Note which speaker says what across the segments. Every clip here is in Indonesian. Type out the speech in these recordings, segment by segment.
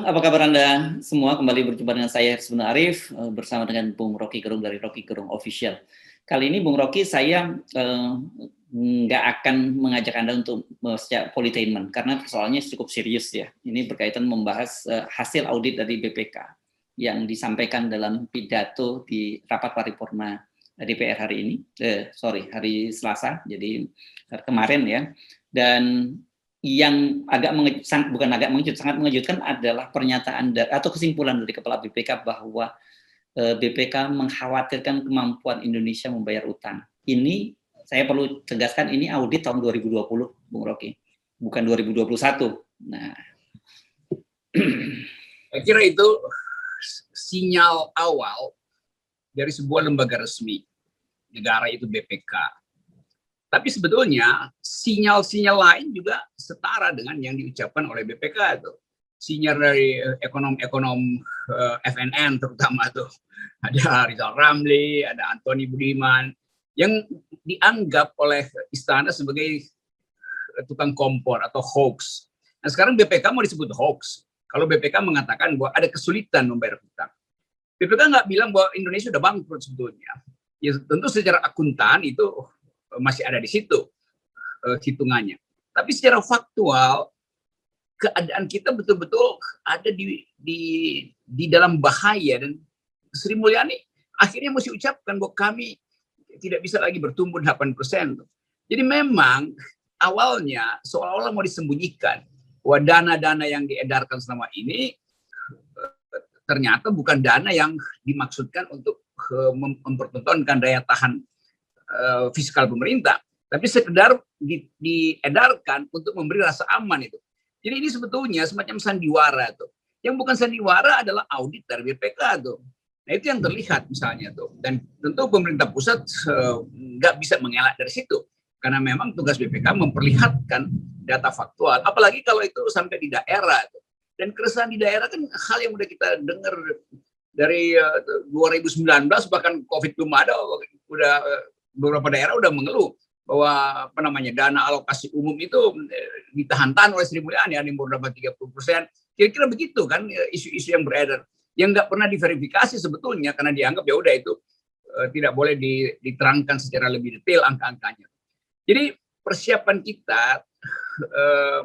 Speaker 1: apa kabar Anda semua? Kembali berjumpa dengan saya Harisbun Arif bersama dengan Bung Rocky Gerung dari Rocky Gerung Official. Kali ini Bung Rocky saya nggak akan mengajak Anda untuk sejak politainment karena persoalannya cukup serius ya. Ini berkaitan membahas hasil audit dari BPK yang disampaikan dalam pidato di rapat paripurna DPR hari ini, hari Selasa, jadi kemarin ya. Dan yang sangat mengejutkan adalah pernyataan atau kesimpulan dari Kepala BPK bahwa BPK mengkhawatirkan kemampuan Indonesia membayar utang. Ini saya perlu tegaskan, ini audit tahun 2020, Bung Rocky, bukan 2021. Nah,
Speaker 2: saya kira itu sinyal awal dari sebuah lembaga resmi negara, itu BPK. Tapi sebetulnya sinyal-sinyal lain juga setara dengan yang diucapkan oleh BPK itu. Sinyal dari ekonom-ekonom FNN terutama tuh. Ada Rizal Ramli, ada Antoni Budiman, yang dianggap oleh istana sebagai tukang kompor atau hoax. Nah sekarang BPK mau disebut hoax. Kalau BPK mengatakan bahwa ada kesulitan membayar hutang. BPK nggak bilang bahwa Indonesia sudah bangkrut sebetulnya. Ya tentu secara akuntan itu masih ada di situ hitungannya. Tapi secara faktual keadaan kita betul-betul ada di dalam bahaya, dan Sri Mulyani akhirnya mesti ucapkan bahwa kami tidak bisa lagi bertumbuh 8%. Jadi memang awalnya seolah-olah mau disembunyikan bahwa dana-dana yang diedarkan selama ini ternyata bukan dana yang dimaksudkan untuk mempertontonkan daya tahan fiskal pemerintah, tapi sekedar diedarkan untuk memberi rasa aman itu. Jadi ini sebetulnya semacam sandiwara tuh. Yang bukan sandiwara adalah audit dari BPK tuh. Nah itu yang terlihat misalnya tuh. Dan tentu pemerintah pusat nggak bisa mengelak dari situ, karena memang tugas BPK memperlihatkan data faktual. Apalagi kalau itu sampai di daerah tuh. Dan keresahan di daerah kan hal yang udah kita dengar dari 2019, bahkan COVID belum ada, udah beberapa daerah udah mengeluh bahwa dana alokasi umum itu ditahan-tahan oleh Sri Mulyani, ada yang baru dapat 30%. Kira-kira begitu kan isu-isu yang beredar, yang nggak pernah diverifikasi sebetulnya karena dianggap ya udah itu tidak boleh diterangkan secara lebih detail angka-angkanya. Jadi persiapan kita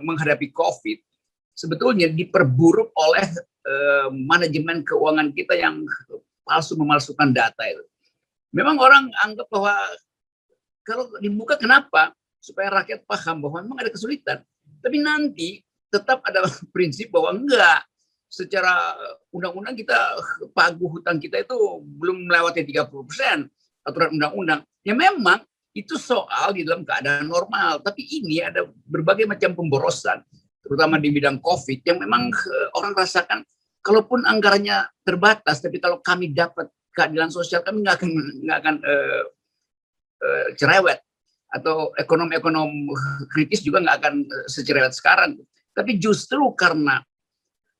Speaker 2: menghadapi COVID sebetulnya diperburuk oleh manajemen keuangan kita yang palsu, memalsukan data itu. Memang orang anggap bahwa kalau dibuka kenapa? Supaya rakyat paham bahwa memang ada kesulitan. Tapi nanti tetap ada prinsip bahwa enggak. Secara undang-undang kita, pagu hutang kita itu belum melewati 30% aturan undang-undang. Ya memang itu soal di dalam keadaan normal. Tapi ini ada berbagai macam pemborosan, terutama di bidang COVID, yang memang orang rasakan, kalaupun anggarannya terbatas, tapi kalau kami dapat keadilan sosial, kami nggak akan cerewet, atau ekonom-ekonom kritis juga nggak akan secerewet sekarang. Tapi justru karena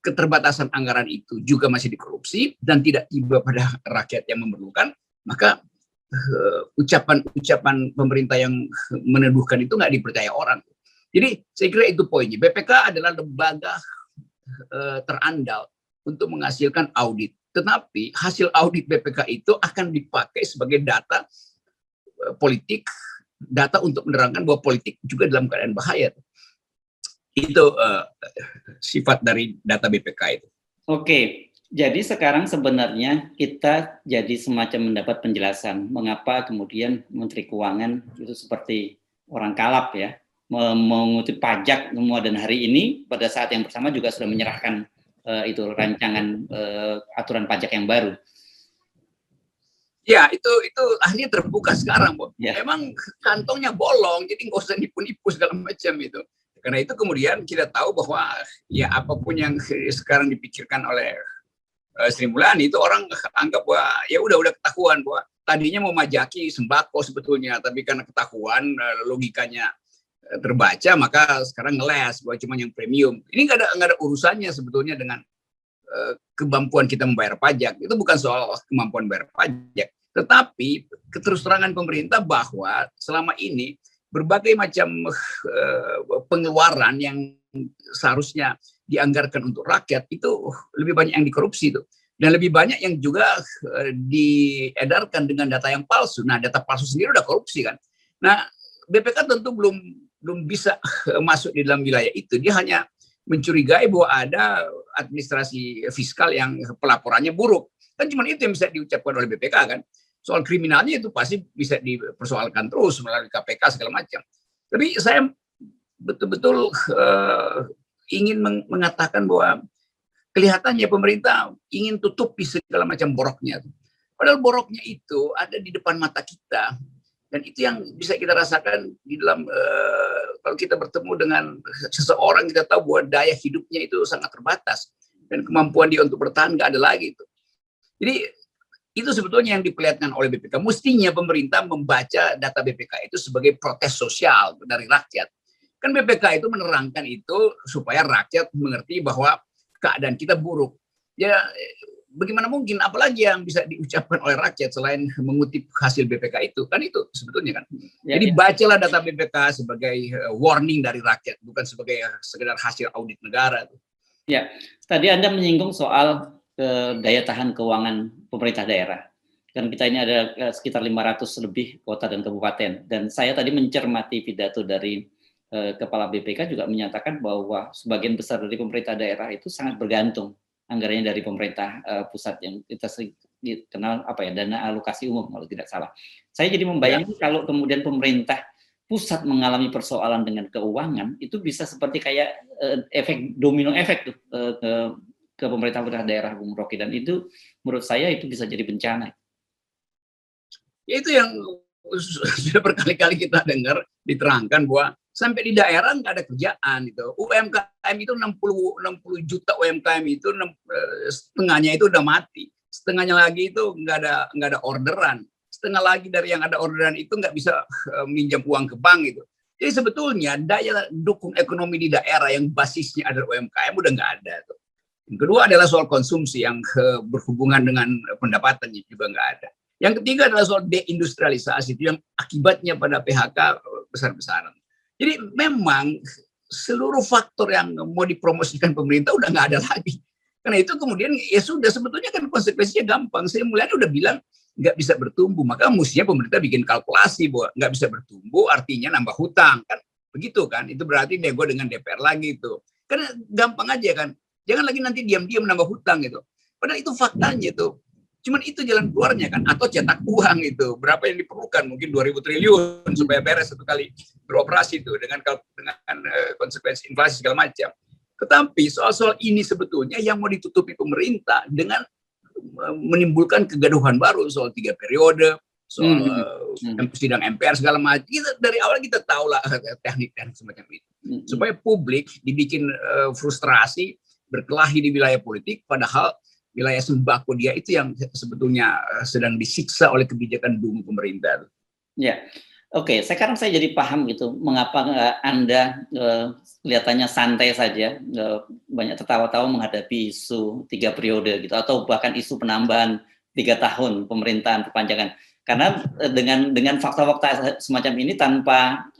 Speaker 2: keterbatasan anggaran itu juga masih dikorupsi dan tidak tiba pada rakyat yang memerlukan, maka ucapan-ucapan pemerintah yang menuduhkan itu nggak dipercaya orang. Jadi saya kira itu poinnya. BPK adalah lembaga terandal untuk menghasilkan audit. Tetapi hasil audit BPK itu akan dipakai sebagai data politik, data untuk menerangkan bahwa politik juga dalam keadaan bahaya. Itu sifat dari data BPK itu.
Speaker 1: Oke, jadi sekarang sebenarnya kita jadi semacam mendapat penjelasan mengapa kemudian Menteri Keuangan itu seperti orang kalap ya, mengutip pajak semua, dan hari ini pada saat yang bersama juga sudah menyerahkan itu rancangan aturan pajak yang baru.
Speaker 2: Ya, itu akhirnya terbuka sekarang, Bu.
Speaker 1: Ya.
Speaker 2: Memang kantongnya bolong, jadi nggak usah nipu-nipu segala macam itu. Karena itu kemudian kita tahu bahwa ya apapun yang sekarang dipikirkan oleh Sri Mulyani itu orang anggap bahwa ya udah ketahuan bahwa tadinya mau majaki sembako sebetulnya, tapi karena ketahuan logikanya terbaca, maka sekarang ngeles bahwa cuma yang premium. Ini nggak ada urusannya sebetulnya dengan kemampuan kita membayar pajak. Itu bukan soal kemampuan bayar pajak, tetapi keterus-terangan pemerintah bahwa selama ini berbagai macam pengeluaran yang seharusnya dianggarkan untuk rakyat itu lebih banyak yang dikorupsi itu, dan lebih banyak yang juga diedarkan dengan data yang palsu. Nah, data palsu sendiri udah korupsi kan. Nah, BPK tentu belum bisa masuk di dalam wilayah itu. Dia hanya mencurigai bahwa ada administrasi fiskal yang pelaporannya buruk. Kan cuma itu yang bisa diucapkan oleh BPK kan. Soal kriminalnya itu pasti bisa dipersoalkan terus melalui KPK segala macam. Tapi saya betul-betul ingin mengatakan bahwa kelihatannya pemerintah ingin tutupi segala macam boroknya. Padahal boroknya itu ada di depan mata kita. Dan itu yang bisa kita rasakan di dalam, kalau kita bertemu dengan seseorang, kita tahu bahwa daya hidupnya itu sangat terbatas. Dan kemampuan dia untuk bertahan nggak ada lagi. Jadi itu sebetulnya yang diperlihatkan oleh BPK. Mestinya pemerintah membaca data BPK itu sebagai protes sosial dari rakyat. Kan BPK itu menerangkan itu supaya rakyat mengerti bahwa keadaan kita buruk. Ya, bagaimana mungkin, apalagi yang bisa diucapkan oleh rakyat selain mengutip hasil BPK itu, kan itu sebetulnya kan. Jadi bacalah data BPK sebagai warning dari rakyat, bukan sebagai sekedar hasil audit negara.
Speaker 1: Ya, tadi Anda menyinggung soal daya tahan keuangan pemerintah daerah. Kan kita ini ada sekitar 500 lebih kota dan kabupaten. Dan saya tadi mencermati pidato dari Kepala BPK juga menyatakan bahwa sebagian besar dari pemerintah daerah itu sangat bergantung anggarannya dari pemerintah pusat yang kita sering kenal dana alokasi umum kalau tidak salah. Saya jadi membayangkan kalau kemudian pemerintah pusat mengalami persoalan dengan keuangan, itu bisa seperti kayak efek domino efek tuh ke pemerintah daerah, Bung Rocky, dan itu menurut saya itu bisa jadi bencana.
Speaker 2: Ya, itu yang sudah berkali-kali kita dengar diterangkan bahwa sampai di daerah nggak ada kerjaan itu. UMKM itu 60 juta UMKM itu setengahnya itu udah mati, setengahnya lagi itu nggak ada orderan, setengah lagi dari yang ada orderan itu nggak bisa minjam uang ke bank itu. Jadi sebetulnya daya dukung ekonomi di daerah yang basisnya adalah UMKM udah nggak ada tuh. Yang kedua adalah soal konsumsi yang berhubungan dengan pendapatannya juga nggak ada. Yang ketiga adalah soal deindustrialisasi itu yang akibatnya pada PHK besar-besaran. Jadi memang seluruh faktor yang mau dipromosikan pemerintah udah nggak ada lagi. Karena itu kemudian ya sudah, sebetulnya kan konsekuensinya gampang. Saya mulai udah bilang nggak bisa bertumbuh, maka mestinya pemerintah bikin kalkulasi bahwa nggak bisa bertumbuh artinya nambah hutang kan, begitu kan? Itu berarti nego dengan DPR lagi itu. Karena gampang aja kan. Jangan lagi nanti diam-diam nambah hutang gitu. Padahal itu faktanya itu. Cuman itu jalan keluarnya kan, atau cetak uang itu. Berapa yang diperlukan? Mungkin 2.000 triliun supaya beres satu kali beroperasi itu dengan konsekuensi inflasi segala macam. Tetapi soal-soal ini sebetulnya yang mau ditutupi pemerintah dengan menimbulkan kegaduhan baru soal 3 periode, soal sidang MPR segala macam. Dari awal kita tahu lah teknik-teknik semacam itu. Supaya publik dibikin frustrasi, berkelahi di wilayah politik, padahal wilayah sembako dia itu yang sebetulnya sedang disiksa oleh kebijakan dulu pemerintah.
Speaker 1: Ya, oke. Sekarang saya jadi paham gitu, mengapa Anda kelihatannya santai saja, banyak tertawa-tawa menghadapi isu 3 periode gitu, atau bahkan isu penambahan 3 tahun pemerintahan perpanjangan. Karena dengan fakta-fakta semacam ini tanpa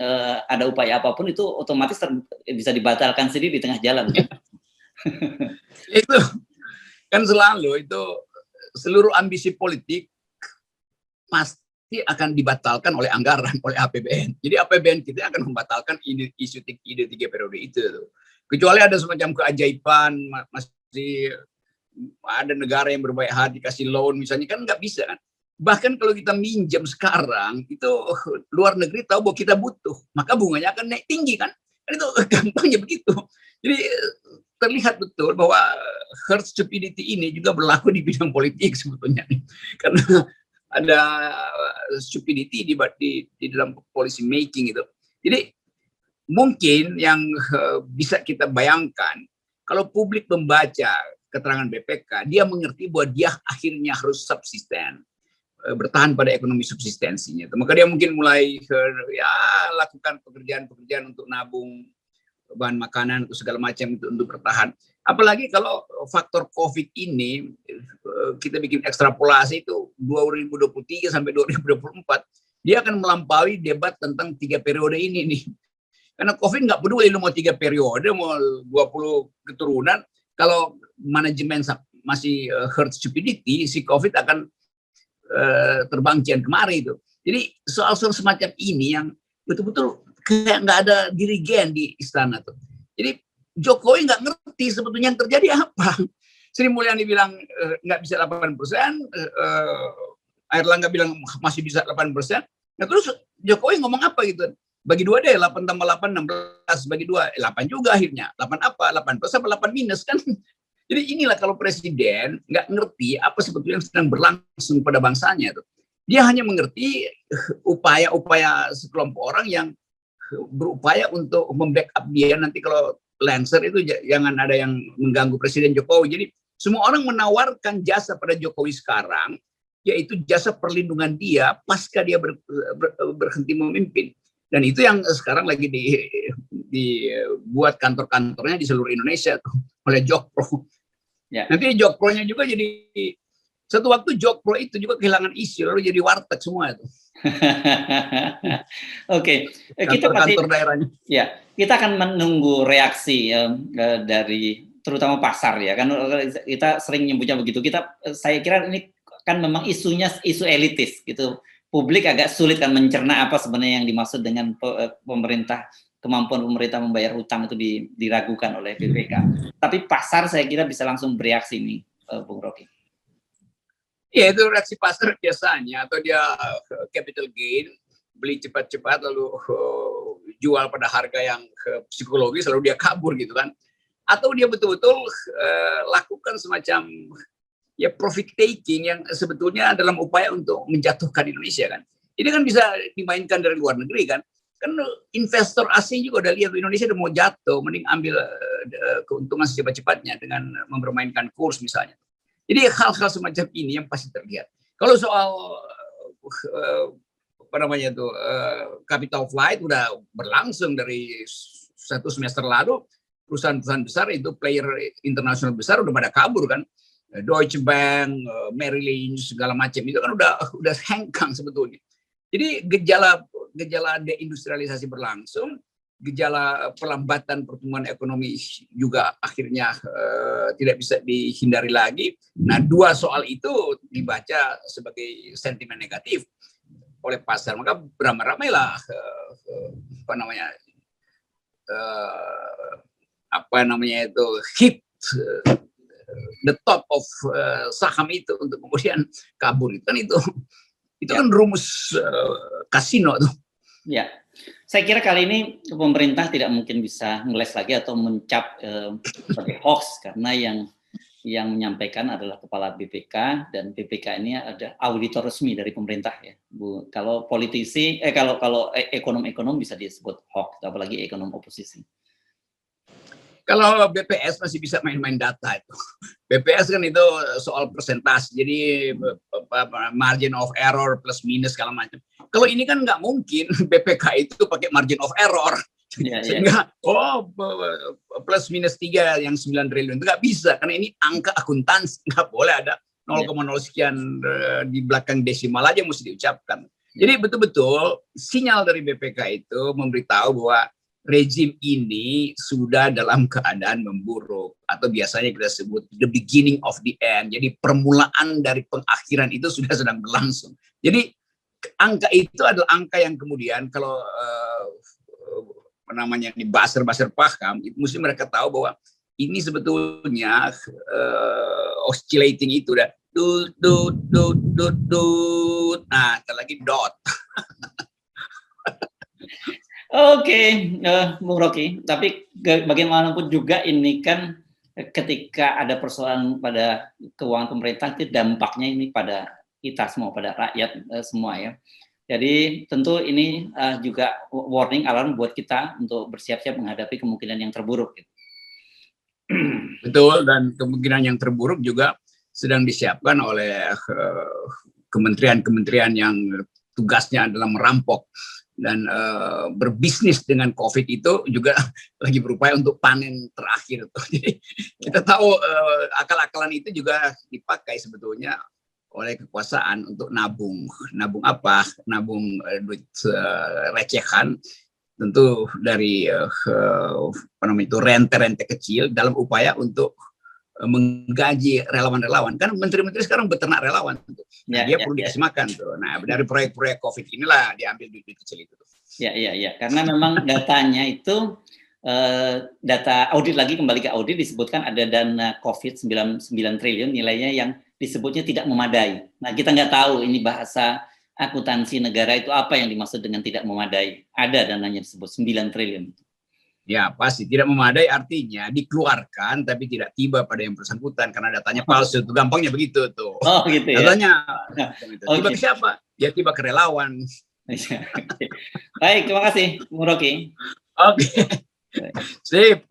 Speaker 1: ada upaya apapun itu otomatis bisa dibatalkan sendiri di tengah jalan. Kan?
Speaker 2: Itu kan selalu itu seluruh ambisi politik pasti akan dibatalkan oleh anggaran, oleh APBN. Jadi APBN kita akan membatalkan ide 3 periode itu. Kecuali ada semacam keajaiban, masih ada negara yang berbaik hati kasih loan misalnya, kan nggak bisa kan. Bahkan kalau kita minjam sekarang itu luar negeri tahu bahwa kita butuh, maka bunganya akan naik tinggi kan. Itu gampangnya begitu. Jadi terlihat betul bahwa herd stupidity ini juga berlaku di bidang politik sebetulnya, karena ada stupidity di dalam policy making itu. Jadi mungkin yang bisa kita bayangkan, kalau publik membaca keterangan BPK, dia mengerti bahwa dia akhirnya harus subsisten, bertahan pada ekonomi subsistensinya. Maka dia mungkin mulai lakukan pekerjaan-pekerjaan untuk nabung bahan makanan untuk segala macam itu untuk bertahan. Apalagi kalau faktor COVID ini kita bikin ekstrapolasi itu 2023 sampai 2024, dia akan melampaui debat tentang 3 periode ini nih. Karena COVID nggak peduli lu mau 3 periode, mau 20 keturunan, kalau manajemen masih herd stupidity, si COVID akan terbang kian kemari itu. Jadi soal-soal semacam ini yang betul-betul kayak nggak ada dirigen di istana tuh. Jadi Jokowi nggak ngerti sebetulnya yang terjadi apa. Sri Mulyani bilang nggak bisa 8%, Airlangga bilang masih bisa 8%. Nah terus Jokowi ngomong apa gitu? Bagi 2 deh, 8 tambah 8, 16, bagi 2, 8 juga akhirnya. 8 apa? 8 plus apa 8 minus kan? Jadi inilah kalau presiden nggak ngerti apa sebetulnya yang sedang berlangsung pada bangsanya itu. Dia hanya mengerti upaya-upaya sekelompok orang yang berupaya untuk membackup dia nanti kalau Lancer itu jangan ada yang mengganggu Presiden Jokowi. Jadi semua orang menawarkan jasa pada Jokowi sekarang, yaitu jasa perlindungan dia pasca dia berhenti memimpin. Dan itu yang sekarang lagi dibuat kantor-kantornya di seluruh Indonesia tuh, oleh Jokpro. Ya. Nanti Jokpro-nya juga jadi, satu waktu Jokpro itu juga kehilangan isi, lalu jadi warteg semua itu.
Speaker 1: Oke, kita pasti
Speaker 2: daerahnya.
Speaker 1: Ya, kita akan menunggu reaksi dari terutama pasar ya. Kan kita sering nyebutnya begitu. Saya kira ini kan memang isunya isu elitis gitu. Publik agak sulit kan mencerna apa sebenarnya yang dimaksud dengan kemampuan pemerintah membayar utang itu diragukan oleh BPK. Tapi pasar saya kira bisa langsung bereaksi nih, Bung Rocky.
Speaker 2: Ya itu reaksi pasar biasanya, atau dia capital gain, beli cepat-cepat lalu jual pada harga yang psikologis lalu dia kabur gitu kan. Atau dia betul-betul lakukan semacam ya profit taking yang sebetulnya dalam upaya untuk menjatuhkan Indonesia kan. Ini kan bisa dimainkan dari luar negeri kan. Kan investor asing juga udah lihat Indonesia udah mau jatuh, mending ambil keuntungan secepat-cepatnya dengan mempermainkan kurs misalnya. Jadi hal-hal semacam ini yang pasti terlihat. Kalau soal apa namanya itu capital flight udah berlangsung dari 1 semester lalu. Perusahaan-perusahaan besar itu player internasional besar udah pada kabur kan. Deutsche Bank, Merrill Lynch segala macam itu kan udah hengkang sebetulnya. Jadi gejala deindustrialisasi berlangsung, gejala pelambatan pertumbuhan ekonomi juga akhirnya tidak bisa dihindari lagi. Nah, 2 soal itu dibaca sebagai sentimen negatif oleh pasar, maka beramai-ramailah apa namanya itu hit the top of saham itu untuk kemudian kabur. Itu kan rumus kasino tuh.
Speaker 1: Ya, saya kira kali ini pemerintah tidak mungkin bisa ngeles lagi atau mencap sebagai hoax karena yang menyampaikan adalah kepala BPK dan BPK ini ada auditor resmi dari pemerintah ya, Bu. Kalau politisi, kalau ekonom-ekonom bisa disebut hoax, apalagi ekonom oposisi.
Speaker 2: Kalau BPS masih bisa main-main data itu. BPS kan itu soal persentase, jadi margin of error plus minus segala macam. Kalau ini kan nggak mungkin BPK itu pakai margin of error. Sehingga plus minus 3 yang 9 triliun itu nggak bisa, karena ini angka akuntansi, nggak boleh ada 0,0 sekian di belakang desimal aja mesti diucapkan. Jadi betul-betul sinyal dari BPK itu memberitahu bahwa rezim ini sudah dalam keadaan memburuk, atau biasanya kita sebut the beginning of the end. Jadi permulaan dari pengakhiran itu sudah sedang berlangsung. Jadi angka itu adalah angka yang kemudian kalau namanya di buzzer paham, mesti mereka tahu bahwa ini sebetulnya oscillating itu udah nah lagi dot.
Speaker 1: Oke, Bung Rocky, tapi bagaimanapun juga ini kan ketika ada persoalan pada keuangan pemerintah itu dampaknya ini pada kita semua, pada rakyat semua ya. Jadi tentu ini juga warning alarm buat kita untuk bersiap-siap menghadapi kemungkinan yang terburuk. Gitu.
Speaker 2: Betul, dan kemungkinan yang terburuk juga sedang disiapkan oleh kementerian-kementerian yang tugasnya adalah merampok dan berbisnis dengan COVID itu juga lagi berupaya untuk panen terakhir. Jadi kita tahu akal-akalan itu juga dipakai sebetulnya oleh kekuasaan untuk nabung apa? Nabung duit recehan tentu dari apa namanya itu rente-rente kecil dalam upaya untuk menggaji relawan-relawan. Kan menteri-menteri sekarang beternak relawan. Nah, dia perlu dikasih makan tuh. Nah, dari proyek-proyek COVID inilah diambil duit kecil itu.
Speaker 1: Ya. Karena memang datanya itu data audit, lagi kembali ke audit, disebutkan ada dana COVID 9 triliun nilainya yang disebutnya tidak memadai. Nah, kita nggak tahu ini bahasa akuntansi negara itu apa yang dimaksud dengan tidak memadai. Ada dananya disebut 9 triliun.
Speaker 2: Ya, pasti tidak memadai artinya dikeluarkan tapi tidak tiba pada yang bersangkutan karena datanya palsu. Itu gampangnya begitu tuh.
Speaker 1: Oh, gitu ya.
Speaker 2: Datanya tiba
Speaker 1: Okay.
Speaker 2: ke siapa? Ya tiba ke relawan.
Speaker 1: Baik, terima kasih, Bung Rocky.
Speaker 2: Oke. Sip.